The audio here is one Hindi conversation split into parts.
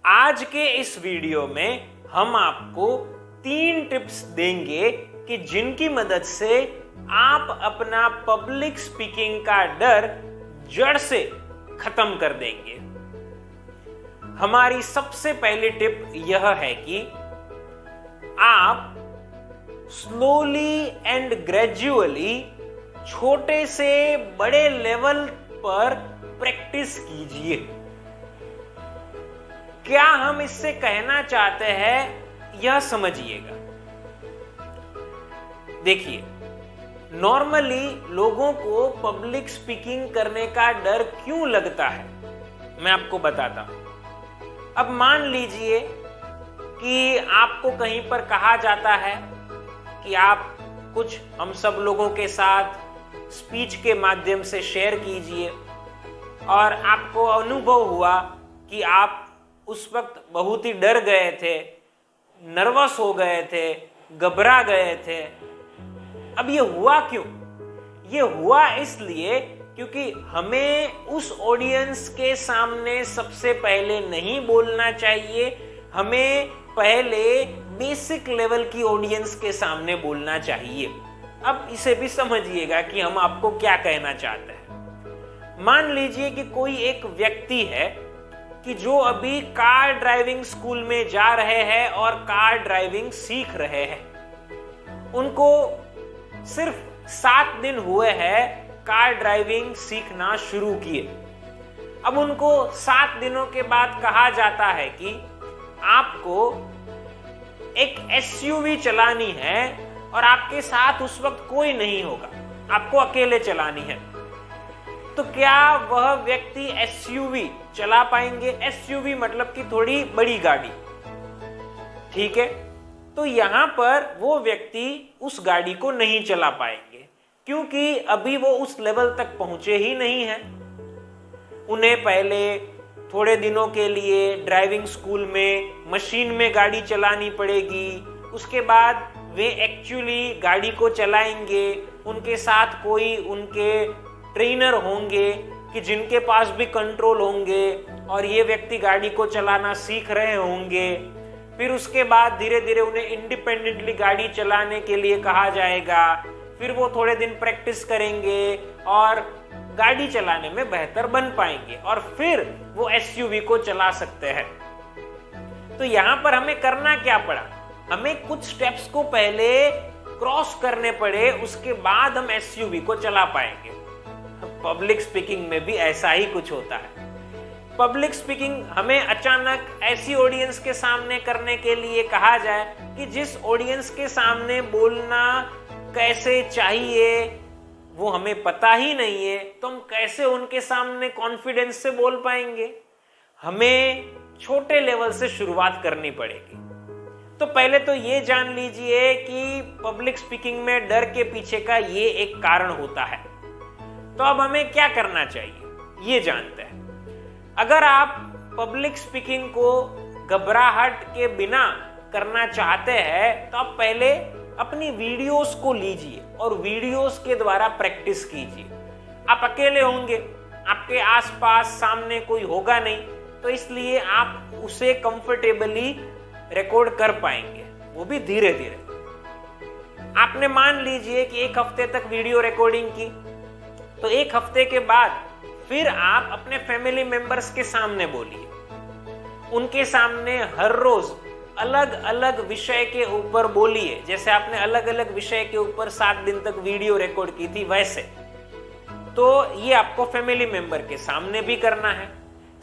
आज के इस वीडियो में हम आपको 3 टिप्स देंगे कि जिनकी मदद से आप अपना पब्लिक स्पीकिंग का डर जड़ से खत्म कर देंगे। हमारी सबसे पहली टिप यह है कि आप स्लोली एंड ग्रेजुअली छोटे से बड़े लेवल पर प्रैक्टिस कीजिए। क्या हम इससे कहना चाहते हैं यह समझिएगा। देखिए, नॉर्मली लोगों को पब्लिक स्पीकिंग करने का डर क्यों लगता है, मैं आपको बताता हूं। अब मान लीजिए कि आपको कहीं पर कहा जाता है कि आप कुछ हम सब लोगों के साथ स्पीच के माध्यम से शेयर कीजिए और आपको अनुभव हुआ कि आप उस वक्त बहुत ही डर गए थे, नर्वस हो गए थे, घबरा गए थे। अब ये हुआ क्यों? ये हुआ इसलिए क्योंकि हमें उस ऑडियंस के सामने सबसे पहले नहीं बोलना चाहिए, हमें पहले बेसिक लेवल की ऑडियंस के सामने बोलना चाहिए। अब इसे भी समझिएगा कि हम आपको क्या कहना चाहते हैं। मान लीजिए कि कोई एक व्यक्ति है कि जो अभी कार ड्राइविंग स्कूल में जा रहे हैं और कार ड्राइविंग सीख रहे हैं। उनको सिर्फ 7 दिन हुए हैं कार ड्राइविंग सीखना शुरू किए। अब उनको 7 दिनों के बाद कहा जाता है कि आपको एक एसयूवी चलानी है और आपके साथ उस वक्त कोई नहीं होगा, आपको अकेले चलानी है। तो क्या वह व्यक्ति एसयूवी चला पाएंगे? एसयूवी मतलब कि थोड़ी बड़ी गाड़ी, ठीक है। तो यहां पर वो व्यक्ति उस गाड़ी को नहीं चला पाएंगे क्योंकि अभी वो उस लेवल तक पहुंचे ही नहीं हैं। उन्हें पहले थोड़े दिनों के लिए ड्राइविंग स्कूल में मशीन में गाड़ी चलानी पड़ेगी, उसके बाद वे एक्चुअली गाड़ी को चलाएंगे। उनके साथ कोई उनके ट्रेनर होंगे कि जिनके पास भी कंट्रोल होंगे और ये व्यक्ति गाड़ी को चलाना सीख रहे होंगे। फिर उसके बाद धीरे धीरे उन्हें इंडिपेंडेंटली गाड़ी चलाने के लिए कहा जाएगा। फिर वो थोड़े दिन प्रैक्टिस करेंगे और गाड़ी चलाने में बेहतर बन पाएंगे और फिर वो एसयूवी को चला सकते हैं। तो यहां पर हमें करना क्या पड़ा? हमें कुछ स्टेप्स को पहले क्रॉस करने पड़े, उसके बाद हम एसयूवी को चला पाएंगे। पब्लिक स्पीकिंग में भी ऐसा ही कुछ होता है। पब्लिक स्पीकिंग हमें अचानक ऐसी ऑडियंस के सामने करने के लिए कहा जाए कि जिस ऑडियंस के सामने बोलना कैसे चाहिए वो हमें पता ही नहीं है, तो हम कैसे उनके सामने कॉन्फिडेंस से बोल पाएंगे? हमें छोटे लेवल से शुरुआत करनी पड़ेगी। तो पहले तो ये जान लीजिए कि पब्लिक स्पीकिंग में डर के पीछे का ये एक कारण होता है। तो अब हमें क्या करना चाहिए ये जानते हैं। अगर आप पब्लिक स्पीकिंग को घबराहट के बिना करना चाहते हैं तो आप पहले अपनी वीडियोस को लीजिए और वीडियोस के द्वारा प्रैक्टिस कीजिए। आप अकेले होंगे, आपके आसपास सामने कोई होगा नहीं, तो इसलिए आप उसे कंफर्टेबली रिकॉर्ड कर पाएंगे, वो भी धीरे धीरे। आपने मान लीजिए कि 1 हफ्ते तक वीडियो रिकॉर्डिंग की, तो 1 हफ्ते के बाद फिर आप अपने फैमिली मेंबर्स के सामने बोलिए। उनके सामने हर रोज अलग अलग विषय के ऊपर बोलिए। जैसे आपने अलग अलग विषय के ऊपर 7 दिन तक वीडियो रिकॉर्ड की थी, वैसे तो ये आपको फैमिली मेंबर के सामने भी करना है।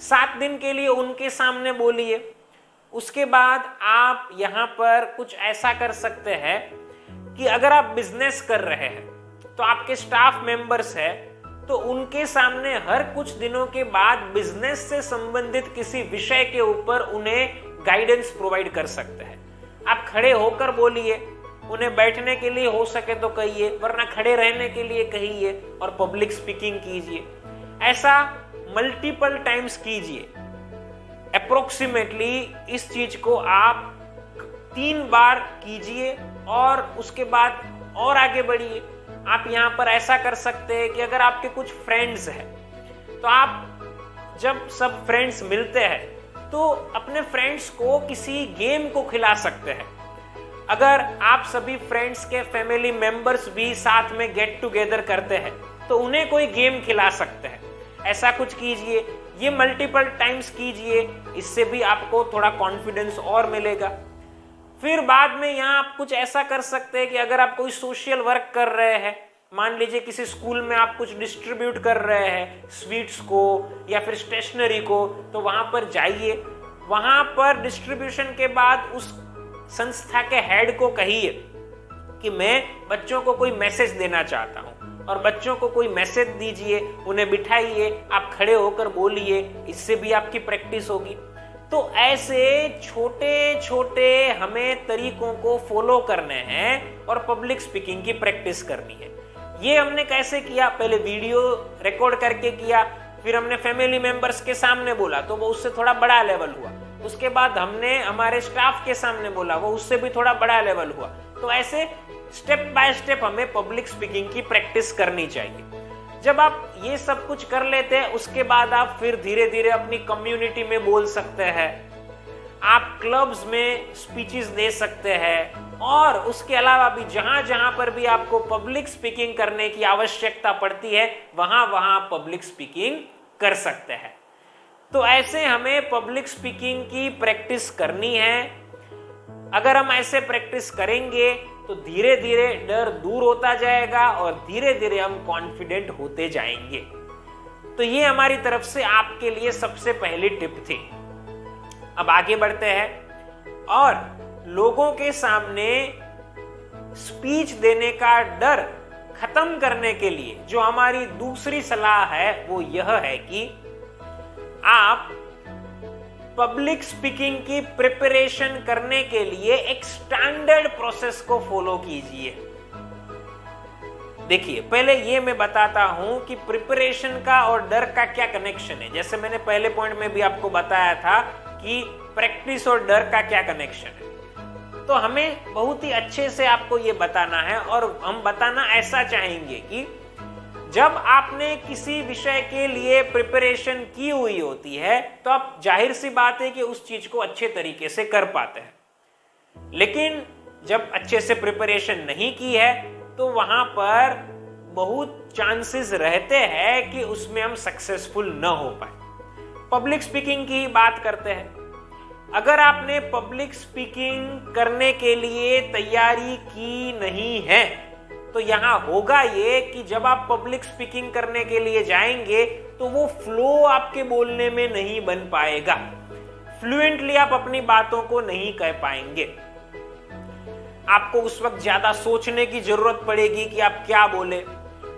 7 दिन के लिए उनके सामने बोलिए। उसके बाद आप यहाँ पर कुछ ऐसा कर सकते हैं कि अगर आप बिजनेस कर रहे हैं तो आपके स्टाफ मेंबर्स है, तो उनके सामने हर कुछ दिनों के बाद बिजनेस से संबंधित किसी विषय के ऊपर उन्हें गाइडेंस प्रोवाइड कर सकते हैं। आप खड़े होकर बोलिए, उन्हें बैठने के लिए हो सके तो कहिए, वरना खड़े रहने के लिए कहिए और पब्लिक स्पीकिंग कीजिए। ऐसा मल्टीपल टाइम्स कीजिए। अप्रोक्सीमेटली इस चीज को आप 3 बार कीजिए और उसके बाद और आगे बढ़िए। आप यहाँ पर ऐसा कर सकते हैं कि अगर आपके कुछ फ्रेंड्स हैं तो आप जब सब फ्रेंड्स मिलते हैं तो अपने फ्रेंड्स को किसी गेम को खिला सकते हैं। अगर आप सभी फ्रेंड्स के फैमिली मेंबर्स भी साथ में गेट टुगेदर करते हैं तो उन्हें कोई गेम खिला सकते हैं। ऐसा कुछ कीजिए, ये मल्टीपल टाइम्स कीजिए, इससे भी आपको थोड़ा कॉन्फिडेंस और मिलेगा। फिर बाद में यहाँ आप कुछ ऐसा कर सकते हैं कि अगर आप कोई सोशल वर्क कर रहे हैं, मान लीजिए किसी स्कूल में आप कुछ डिस्ट्रीब्यूट कर रहे हैं स्वीट्स को या फिर स्टेशनरी को, तो वहां पर जाइए। वहां पर डिस्ट्रीब्यूशन के बाद उस संस्था के हेड को कहिए कि मैं बच्चों को कोई मैसेज देना चाहता हूं, और बच्चों को कोई मैसेज दीजिए, उन्हें बिठाइए, आप खड़े होकर बोलिए, इससे भी आपकी प्रैक्टिस होगी। तो ऐसे छोटे छोटे हमें तरीकों को फॉलो करने हैं और पब्लिक स्पीकिंग की प्रैक्टिस करनी है। ये हमने कैसे किया? पहले वीडियो रिकॉर्ड करके किया, फिर हमने फैमिली मेंबर्स के सामने बोला तो वो उससे थोड़ा बड़ा लेवल हुआ। उसके बाद हमने हमारे स्टाफ के सामने बोला, वो उससे भी थोड़ा बड़ा लेवल हुआ। तो ऐसे स्टेप बाय स्टेप हमें पब्लिक स्पीकिंग की प्रैक्टिस करनी चाहिए। जब आप ये सब कुछ कर लेते हैं उसके बाद आप फिर धीरे धीरे अपनी कम्युनिटी में बोल सकते हैं, आप क्लब्स में स्पीचेस दे सकते हैं, और उसके अलावा भी जहां जहां पर भी आपको पब्लिक स्पीकिंग करने की आवश्यकता पड़ती है वहां वहां पब्लिक स्पीकिंग कर सकते हैं। तो ऐसे हमें पब्लिक स्पीकिंग की प्रैक्टिस करनी है। अगर हम ऐसे प्रैक्टिस करेंगे तो धीरे धीरे डर दूर होता जाएगा और धीरे धीरे हम कॉन्फिडेंट होते जाएंगे। तो ये हमारी तरफ से आपके लिए सबसे पहली टिप थी। अब आगे बढ़ते हैं और लोगों के सामने स्पीच देने का डर खत्म करने के लिए जो हमारी दूसरी सलाह है वो यह है कि आप पब्लिक स्पीकिंग की प्रिपरेशन करने के लिए एक स्टैंडर्ड प्रोसेस को फॉलो कीजिए। देखिए, पहले ये मैं बताता हूं कि प्रिपरेशन का और डर का क्या कनेक्शन है। जैसे मैंने पहले पॉइंट में भी आपको बताया था कि प्रैक्टिस और डर का क्या कनेक्शन है, तो हमें बहुत ही अच्छे से आपको ये बताना है। और हम बताना ऐसा चाहेंगे कि जब आपने किसी विषय के लिए प्रिपरेशन की हुई होती है तो आप जाहिर सी बात है कि उस चीज को अच्छे तरीके से कर पाते हैं। लेकिन जब अच्छे से प्रिपरेशन नहीं की है तो वहां पर बहुत चांसेस रहते हैं कि उसमें हम सक्सेसफुल न हो पाए। पब्लिक स्पीकिंग की बात करते हैं। अगर आपने पब्लिक स्पीकिंग करने के लिए तैयारी की नहीं है तो यहां होगा ये कि जब आप पब्लिक स्पीकिंग करने के लिए जाएंगे तो वो फ्लो आपके बोलने में नहीं बन पाएगा। फ्लुएंटली आप अपनी बातों को नहीं कह पाएंगे। आपको उस वक्त ज्यादा सोचने की जरूरत पड़ेगी कि आप क्या बोले।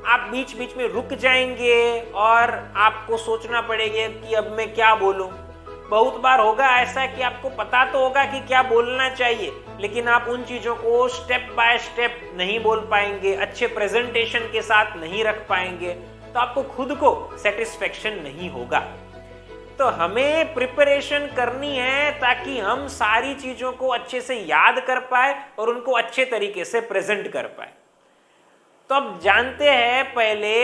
आप बीच बीच में रुक जाएंगे और आपको सोचना पड़ेगा कि अब मैं क्या बोलूं। बहुत बार होगा ऐसा कि आपको पता तो होगा कि क्या बोलना चाहिए, लेकिन आप उन चीजों को स्टेप बाय स्टेप नहीं बोल पाएंगे, अच्छे प्रेजेंटेशन के साथ नहीं रख पाएंगे, तो आपको खुद को सेटिस्फेक्शन नहीं होगा। तो हमें प्रिपरेशन करनी है ताकि हम सारी चीजों को अच्छे से याद कर पाए और उनको अच्छे तरीके से प्रेजेंट कर पाए। तो अब जानते हैं पहले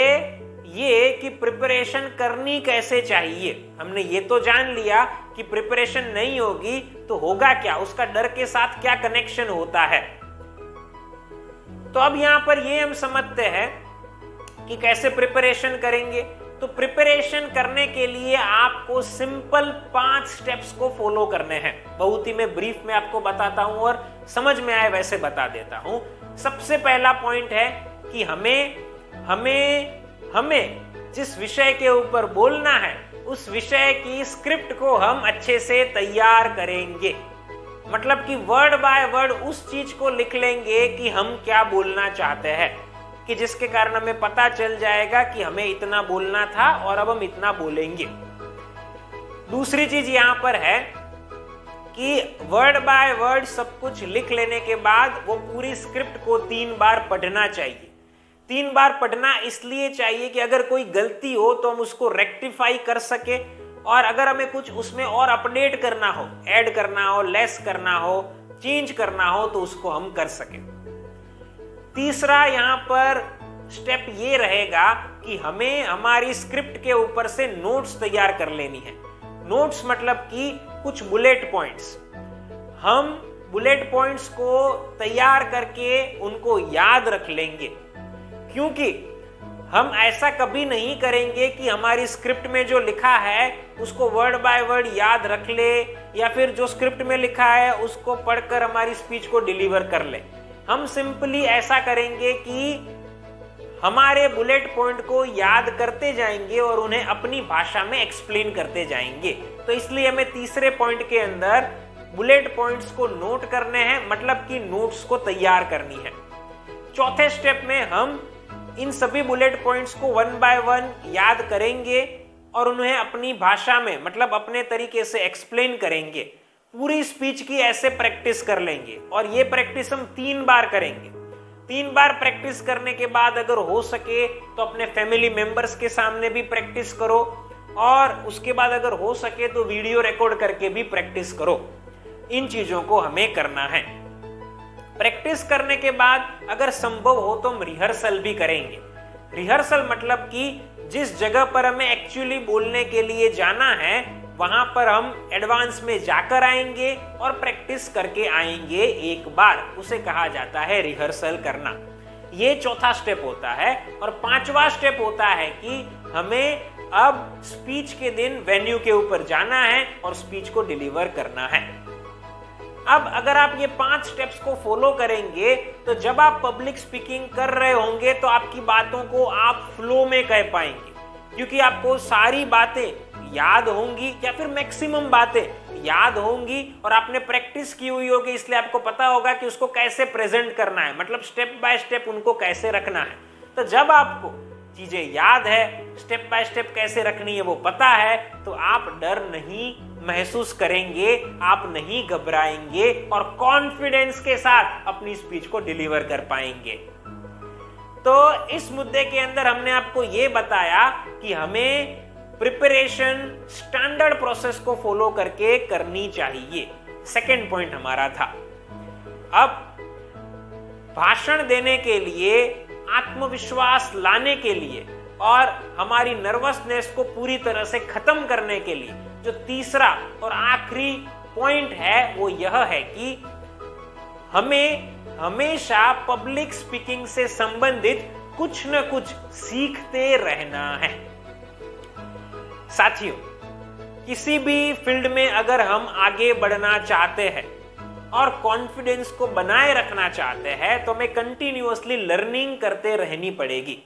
ये कि प्रिपरेशन करनी कैसे चाहिए। हमने ये तो जान लिया कि प्रिपरेशन नहीं होगी तो होगा क्या, उसका डर के साथ क्या कनेक्शन होता है। तो अब यहां पर ये हम समझते हैं कि कैसे प्रिपरेशन करेंगे। तो प्रिपरेशन करने के लिए आपको सिंपल 5 स्टेप्स को फॉलो करने हैं। बहुत ही मैं ब्रीफ में आपको बताता हूं और समझ में आए वैसे बता देता हूं। सबसे पहला पॉइंट है कि हमें जिस विषय के ऊपर बोलना है उस विषय की स्क्रिप्ट को हम अच्छे से तैयार करेंगे। मतलब कि वर्ड बाय वर्ड उस चीज को लिख लेंगे कि हम क्या बोलना चाहते हैं, कि जिसके कारण हमें पता चल जाएगा कि हमें इतना बोलना था और अब हम इतना बोलेंगे। दूसरी चीज यहां पर है कि वर्ड बाय वर्ड सब कुछ लिख लेने के बाद वो पूरी स्क्रिप्ट को 3 बार पढ़ना चाहिए। 3 बार पढ़ना इसलिए चाहिए कि अगर कोई गलती हो तो हम उसको रेक्टिफाई कर सके, और अगर हमें कुछ उसमें और अपडेट करना हो, ऐड करना हो, लेस करना हो, चेंज करना हो तो उसको हम कर सके। तीसरा यहां पर स्टेप ये रहेगा कि हमें हमारी स्क्रिप्ट के ऊपर से नोट्स तैयार कर लेनी है। नोट्स मतलब कि कुछ बुलेट पॉइंट्स। हम बुलेट पॉइंट्स को तैयार करके उनको याद रख लेंगे, क्योंकि हम ऐसा कभी नहीं करेंगे कि हमारी स्क्रिप्ट में जो लिखा है उसको वर्ड बाय वर्ड याद रख ले, या फिर जो स्क्रिप्ट में लिखा है उसको पढ़कर हमारी स्पीच को डिलीवर कर ले। हम सिंपली ऐसा करेंगे कि हमारे बुलेट पॉइंट को याद करते जाएंगे और उन्हें अपनी भाषा में एक्सप्लेन करते जाएंगे। तो इसलिए हमें तीसरे पॉइंट के अंदर बुलेट पॉइंट्स को नोट करने हैं, मतलब कि नोट्स को तैयार करनी है। चौथे स्टेप में हम इन सभी बुलेट पॉइंट्स को वन बाय वन याद करेंगे और उन्हें अपनी भाषा में, मतलब अपने तरीके से एक्सप्लेन करेंगे। पूरी स्पीच की ऐसे प्रैक्टिस कर लेंगे और ये प्रैक्टिस हम 3 बार करेंगे। 3 बार प्रैक्टिस करने के बाद अगर हो सके तो अपने फैमिली मेंबर्स के सामने भी प्रैक्टिस करो, और उसके बाद अगर हो सके तो वीडियो रिकॉर्ड करके भी प्रैक्टिस करो। इन चीजों को हमें करना है। प्रैक्टिस करने के बाद अगर संभव हो तो हम रिहर्सल भी करेंगे। रिहर्सल मतलब कि जिस जगह पर हमें एक्चुअली बोलने के लिए जाना है वहां पर हम एडवांस में जाकर आएंगे और प्रैक्टिस करके आएंगे एक बार। उसे कहा जाता है रिहर्सल करना। ये चौथा स्टेप होता है। और 5वां स्टेप होता है कि हमें अब स्पीच के दिन वेन्यू के ऊपर जाना है और स्पीच को डिलीवर करना है। अब अगर आप ये 5 स्टेप्स को फॉलो करेंगे तो जब आप पब्लिक स्पीकिंग कर रहे होंगे तो आपकी बातों को आप फ्लो में कह पाएंगे, क्योंकि आपको सारी बातें याद होंगी या फिर मैक्सिमम बातें याद होंगी और आपने प्रैक्टिस की हुई होगी, इसलिए आपको पता होगा कि उसको कैसे प्रेजेंट करना है, मतलब स्टेप बाय स्टेप उनको कैसे रखना है। तो जब आपको चीजें याद है, स्टेप बाय स्टेप कैसे रखनी है वो पता है, तो आप डर नहीं महसूस करेंगे, आप नहीं घबराएंगे और कॉन्फिडेंस के साथ अपनी स्पीच को डिलीवर कर पाएंगे। तो इस मुद्दे के अंदर हमने आपको ये बताया कि हमें प्रिपरेशन स्टैंडर्ड प्रोसेस को फॉलो करके करनी चाहिए। सेकंड पॉइंट हमारा था। अब भाषण देने के लिए, आत्मविश्वास लाने के लिए और हमारी नर्वसनेस को पूरी तरह से खत्म करने के लिए जो तीसरा और आखिरी पॉइंट है वो यह है कि हमें हमेशा पब्लिक स्पीकिंग से संबंधित कुछ न कुछ सीखते रहना है। साथियों, किसी भी फील्ड में अगर हम आगे बढ़ना चाहते हैं और कॉन्फिडेंस को बनाए रखना चाहते हैं तो हमें कंटिन्यूअसली लर्निंग करते रहनी पड़ेगी।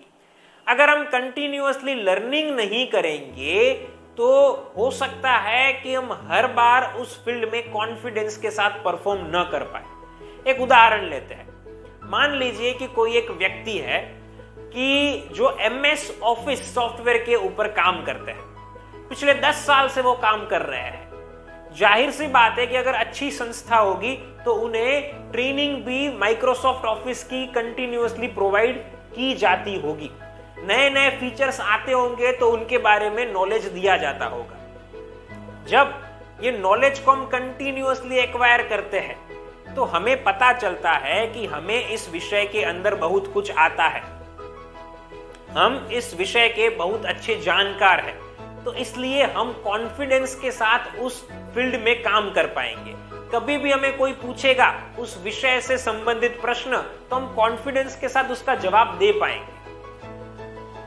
अगर हम कंटिन्यूअसली लर्निंग नहीं करेंगे तो हो सकता है कि हम हर बार उस फील्ड में कॉन्फिडेंस के साथ परफॉर्म न कर पाए। एक उदाहरण लेते हैं। मान लीजिए कि कोई एक व्यक्ति है कि जो MS ऑफिस सॉफ्टवेयर के ऊपर काम करते हैं, पिछले 10 साल से वो काम कर रहे हैं। जाहिर सी बात है कि अगर अच्छी संस्था होगी तो उन्हें ट्रेनिंग भी माइक्रोसॉफ्ट ऑफिस की कंटिन्यूअसली प्रोवाइड की जाती होगी। नए नए फीचर्स आते होंगे तो उनके बारे में नॉलेज दिया जाता होगा। जब ये नॉलेज को हम कंटिन्यूअसली एक्वायर करते हैं तो हमें पता चलता है कि हमें इस विषय के अंदर बहुत कुछ आता है, हम इस विषय के बहुत अच्छे जानकार हैं, तो इसलिए हम कॉन्फिडेंस के साथ उस फील्ड में काम कर पाएंगे। कभी भी हमें कोई पूछेगा उस विषय से संबंधित प्रश्न तो हम कॉन्फिडेंस के साथ उसका जवाब दे पाएंगे।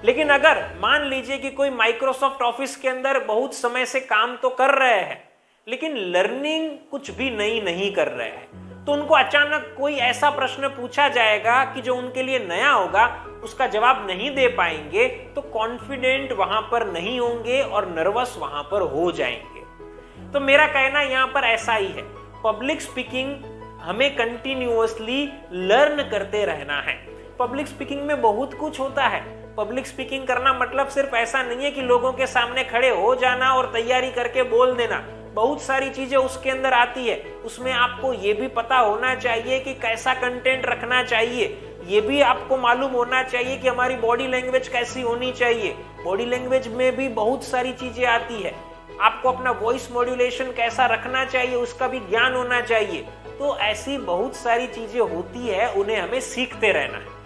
लेकिन अगर मान लीजिए कि कोई माइक्रोसॉफ्ट ऑफिस के अंदर बहुत समय से काम तो कर रहे हैं लेकिन लर्निंग कुछ भी नई नहीं कर रहे हैं, तो उनको अचानक कोई ऐसा प्रश्न पूछा जाएगा कि जो उनके लिए नया होगा, उसका जवाब नहीं दे पाएंगे, तो कॉन्फिडेंट वहां पर नहीं होंगे और नर्वस वहां पर हो जाएंगे। तो मेरा कहना यहां पर ऐसा ही है, पब्लिक स्पीकिंग हमें कंटिन्यूअसली लर्न करते रहना है। पब्लिक स्पीकिंग में बहुत कुछ होता है। पब्लिक स्पीकिंग करना मतलब सिर्फ ऐसा नहीं है कि लोगों के सामने खड़े हो जाना और तैयारी करके बोल देना। बहुत सारी चीजें उसके अंदर आती है। उसमें आपको ये भी पता होना चाहिए कि कैसा कंटेंट रखना चाहिए, ये भी आपको मालूम होना चाहिए कि हमारी बॉडी लैंग्वेज कैसी होनी चाहिए। बॉडी लैंग्वेज में भी बहुत सारी चीजें आती है। आपको अपना वॉइस मॉड्यूलेशन कैसा रखना चाहिए उसका भी ज्ञान होना चाहिए। तो ऐसी बहुत सारी चीजें होती है, उन्हें हमें सीखते रहना है।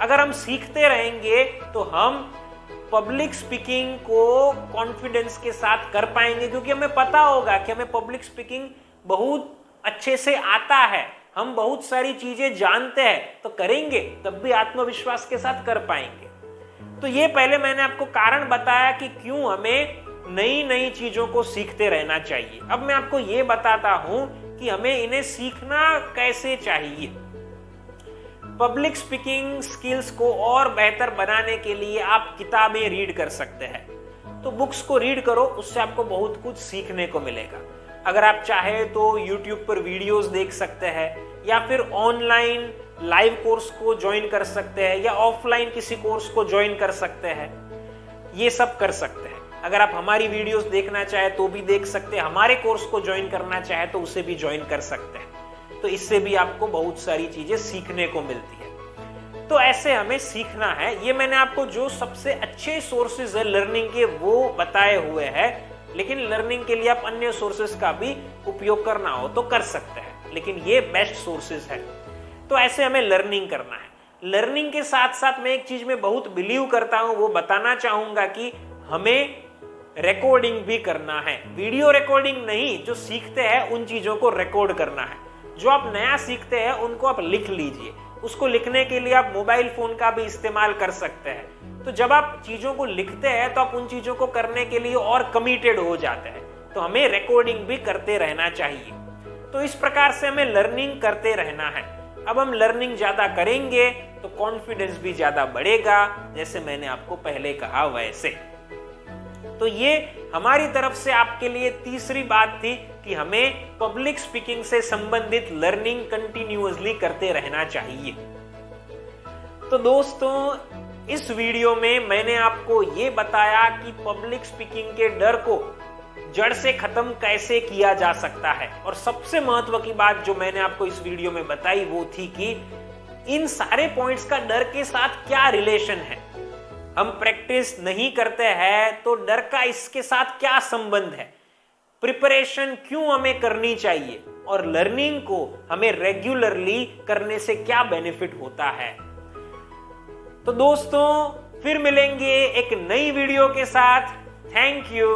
अगर हम सीखते रहेंगे तो हम पब्लिक स्पीकिंग को कॉन्फिडेंस के साथ कर पाएंगे, क्योंकि हमें पता होगा कि हमें पब्लिक स्पीकिंग बहुत अच्छे से आता है, हम बहुत सारी चीजें जानते हैं, तो करेंगे तब भी आत्मविश्वास के साथ कर पाएंगे। तो ये पहले मैंने आपको कारण बताया कि क्यों हमें नई नई चीजों को सीखते रहना चाहिए। अब मैं आपको ये बताता हूं कि हमें इन्हें सीखना कैसे चाहिए। पब्लिक स्पीकिंग स्किल्स को और बेहतर बनाने के लिए आप किताबें रीड कर सकते हैं, तो बुक्स को रीड करो, उससे आपको बहुत कुछ सीखने को मिलेगा। अगर आप चाहे तो YouTube पर वीडियोस देख सकते हैं, या फिर ऑनलाइन लाइव कोर्स को ज्वाइन कर सकते हैं, या ऑफलाइन किसी कोर्स को ज्वाइन कर सकते हैं, ये सब कर सकते हैं। अगर आप हमारी वीडियोस देखना चाहे तो भी देख सकते हैं, हमारे कोर्स को ज्वाइन करना चाहे तो उसे भी ज्वाइन कर सकते हैं। तो इससे भी आपको बहुत सारी चीजें सीखने को मिलती है। तो ऐसे हमें सीखना है। ये मैंने आपको जो सबसे अच्छे सोर्सेज है लर्निंग के वो बताए हुए हैं, लेकिन लर्निंग के लिए आप अन्य सोर्सेज का भी उपयोग करना हो तो कर सकते हैं, लेकिन ये बेस्ट सोर्सेज है। तो ऐसे हमें लर्निंग करना है। लर्निंग के साथ साथ मैं एक चीज में बहुत बिलीव करता हूं, वो बताना चाहूंगा कि हमें रिकॉर्डिंग भी करना है। वीडियो रिकॉर्डिंग नहीं, जो सीखते हैं उन चीजों को रिकॉर्ड करना है। जो आप नया सीखते हैं उनको आप लिख लीजिए। उसको लिखने के लिए आप मोबाइल फोन का भी इस्तेमाल कर सकते हैं। तो जब आप चीजों को लिखते हैं तो आप उन चीजों को करने के लिए और कमिटेड हो जाते हैं। तो हमें रिकॉर्डिंग भी करते रहना चाहिए। तो इस प्रकार से हमें लर्निंग करते रहना है। अब हम लर्निंग ज्यादा करेंगे तो कॉन्फिडेंस भी ज्यादा बढ़ेगा, जैसे मैंने आपको पहले कहा वैसे। तो ये हमारी तरफ से आपके लिए तीसरी बात थी कि हमें पब्लिक स्पीकिंग से संबंधित लर्निंग कंटिन्यूअसली करते रहना चाहिए। तो दोस्तों, इस वीडियो में मैंने आपको ये बताया कि पब्लिक स्पीकिंग के डर को जड़ से खत्म कैसे किया जा सकता है। और सबसे महत्व की बात जो मैंने आपको इस वीडियो में बताई वो थी कि इन सारे पॉइंट्स का डर के साथ क्या रिलेशन है। हम प्रैक्टिस नहीं करते हैं तो डर का इसके साथ क्या संबंध है, प्रिपरेशन क्यों हमें करनी चाहिए, और लर्निंग को हमें रेगुलरली करने से क्या बेनिफिट होता है। तो दोस्तों, फिर मिलेंगे एक नई वीडियो के साथ। Thank you.